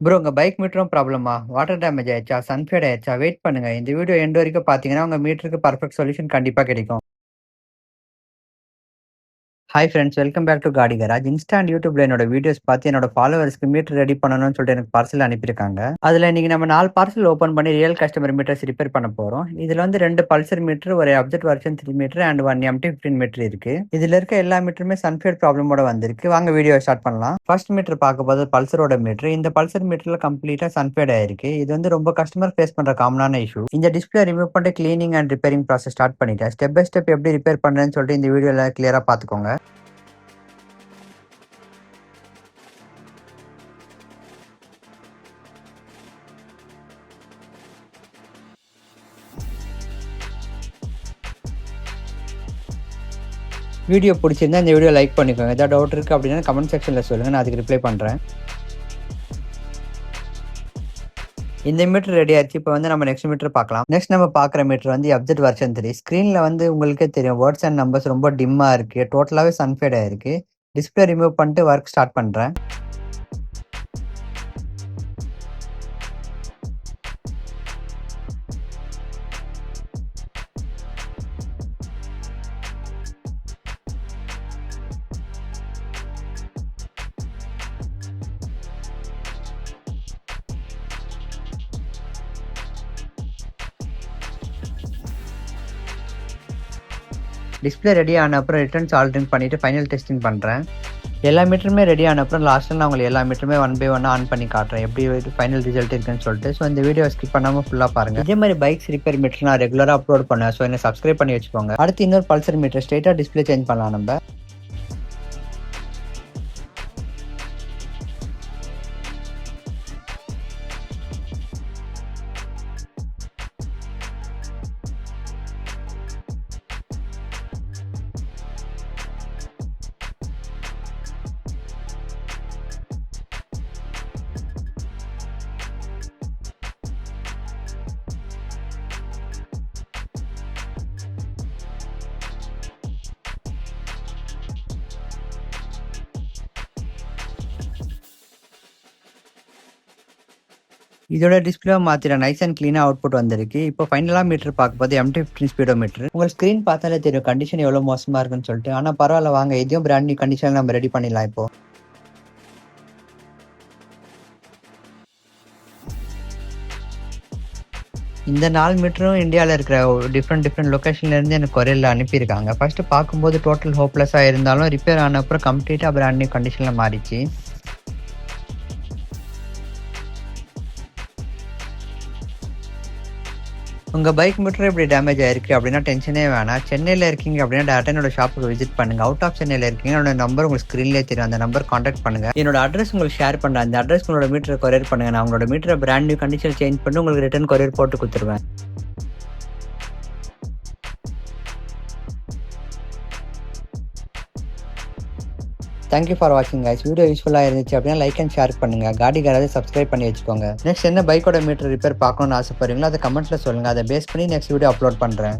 Bro உங்க bike மீட்டரும் ப்ராப்ளமா? Water damage ஆயிடுச்சா? சன்ஃபேட் ஆயிடுச்சா? வெயிட் பண்ணுங்க. இந்த வீடியோ எண்ட் வரைக்கும் பார்த்தீங்கன்னா, உங்க மீட்டருக்கு பெர்ஃபெக்ட் சொல்யூஷன் கண்டிப்பா கிடைக்கும். Hi friends, welcome back to Gaadi Garage. Insta and யூடியூப்ல என்னோட வீடியோஸ் பார்த்து என்னோட ஃபாலோவர்ஸ்க்கு மீட்டர் ரெடி பண்ணணும்னு சொல்லிட்டு எனக்கு பார்சல் அனுப்பியிருக்காங்க. அதுல இன்னைக்கு நம்ம 4 பார்சல் ஓப்பன் பண்ணி ரியல் கஸ்டமர் மீட்டர்ஸ் ரிப்பேர் பண்ண போறோம். இதுல வந்து 2 பல்சர் மீட்டர், ஒரு அப்ஜெக்ட் version 3 meter and 1 MT15 meter இருக்கு. இதுல இருக்க எல்லா மீட்டருமே சன்ஃபேட் ப்ராப்ளமோட வந்திருக்கு. வாங்க வீடியோ ஸ்டார்ட் பண்ணலாம். ஃபர்ஸ்ட் மீட்டர் பார்க்க போது பல்சரோட மீட்டர். இந்த பல்சர் மீட்டர்ல கம்ப்ளீட்டா சன்ஃபேட் ஆயிருக்கு. இது வந்து ரொம்ப கஸ்டமர் ஃபேஸ் பண்ற காமனான இஷ்யூ. இந்த டிஸ்பிளே ரிமூவ் பண்ணிட்டு cleaning and repairing process start பண்ணிட்டேன். ஸ்டெப் பை ஸ்டெப் எப்படி ரிப்பேர் பண்றேன்னு சொல்லிட்டு இந்த வீடியோல கிளியரா பாத்துக்கோங்க. வீடியோ பிடிச்சிருந்தா இந்த வீடியோ லைக் பண்ணிக்கோங்க. ஏதாவது டவுட் இருக்குது அப்படின்னா கமெண்ட் செக்ஷனில் சொல்லுங்கள், நான் அதுக்கு ரிப்ளை பண்ணுறேன். இந்த மீட்டர் ரெடி ஆச்சு. இப்போ வந்து நம்ம நெக்ஸ்ட் மீட்டர் பார்க்கலாம். நெக்ஸ்ட் நம்ம பார்க்குற மீட்டர் வந்து அப்ஜெக்ட் வெர்ஷன் 3. ஸ்க்ரீனில் வந்து உங்களுக்கே தெரியும், வேர்ட்ஸ் அண்ட் நம்பர்ஸ் ரொம்ப டிம்மாக இருக்குது. டோட்டலாகவே சன்ஃபேட் ஆயிருக்கு. டிஸ்பிளே ரிமூவ் பண்ணிட்டு ஒர்க் ஸ்டார்ட் பண்ணுறேன். டிஸ்பிளே ரெடி ஆன அப்புறம் ரிட்டர்ன் சால்டரிங் பண்ணிவிட்டு ஃபைனல் டெஸ்டிங் பண்ணுறேன். எல்லா மீட்டருமே ரெடி ஆன அப்புறம் லாஸ்ட்டில் நான் உங்களுக்கு எல்லா மீட்டருமே 1 பை 1 ஆன் பண்ணி காட்டுறேன், எப்படி ஃபைனல் ரிசல்ட் இருக்குன்னு சொல்லிட்டு. ஸோ இந்த வீடியோ ஸ்கிப் பண்ணாமல் ஃபுல்லாக பாருங்கள். இதே மாதிரி பைக்ஸ் ரிப்பேர் மீட்டர் நான் ரெகுலராக அப்லோட் பண்ணுவேன். ஸோ என்ன சப்ஸ்கிரைப் பண்ணி வச்சுக்கோங்க. அடுத்து இன்னொரு பல்சர் மீட்டர் ஸ்ட்ரெயிட்டாக டிஸ்பிளே சேஞ்ச் பண்ணலாம் நம்ம. இதோட டிஸ்பிளே மாத்திர நைஸ் அண்ட் கிளீனா அவுட்புட் வந்திருக்கு. இப்போ ஃபைனலா மீட்டர் பார்க்கும்போது MT15 ஸ்பீடோ மீட்டர். உங்க ஸ்கிரீன் பார்த்தாலே தெரியும் கண்டிஷன் எவ்வளவு மோசமா இருக்குன்னு சொல்லிட்டு. ஆனா பரவாயில்ல, வாங்க இதையும் பிராண்ட் நியூ கண்டிஷன்ல நம்ம ரெடி பண்ணிடலாம் இப்போ. இந்த 4 மீட்டரும் இந்தியாவில் இருக்கிற டிஃப்ரெண்ட் லொக்கேஷன்ல இருந்து எனக்கு கொரியரில் அனுப்பியிருக்காங்க. ஃபர்ஸ்ட் பார்க்கும்போது டோட்டல் ஹோப்லெஸ்ஸாக இருந்தாலும் ரிப்பேர் ஆன அப்புறம் கம்ப்ளீட்டாக பிராண்ட் நியூ கண்டிஷனில் மாறிச்சு. உங்கள் பைக் மீட்டர் இப்படி டேமேஜ் ஆயிருக்கு அப்படின்னா டென்ஷனே வேணாம். சென்னையில் இருக்கீங்க அப்படின்னா டேரக்டாக என்னோட ஷாப்புக்கு விசிட் பண்ணுங்க. அவுட் ஆஃப் சென்னையில் இருக்கீங்க, என்னோட நம்பர் உங்களுக்கு ஸ்க்ரீன்லேயே தெரியும். அந்த நம்பர் காண்டாக்ட் பண்ணுங்க. என்னோட அட்ரஸ் உங்களுக்கு ஷேர் பண்ணுறேன். அந்த அட்ரஸ் உங்களோட மீட்டரை கொரியர் பண்ணுங்க. நான் உங்களோட மீட்டரை பிராண்ட் நியூ கண்டிஷன் சேஞ்ச் பண்ணி உங்களுக்கு ரிட்டர்ன் கொரியர் போட்டு கொடுத்துருவேன். தேங்க்யூ ஃபார் வாட்சிங் கைஸ். வீடியோ யூஸ்ஃபுல்லாக இருந்துச்சு அப்படின்னா லைக் அண்ட் ஷேர் பண்ணுங்க. காடி கராஜை சப்ஸ்கிரைப் பண்ணி வச்சுக்கோங்க. நெக்ஸ்ட் என்ன பைக்கோட மீட்டர் ரிப்பேர் பார்க்கணும்னு ஆசைப்படுறீங்களோ அதை கமெண்ட்ஸில் சொல்லுங்கள். அதை பேஸ் பண்ணி நெக்ஸ்ட் வீடியோ அப்லோட் பண்ணுறேன்.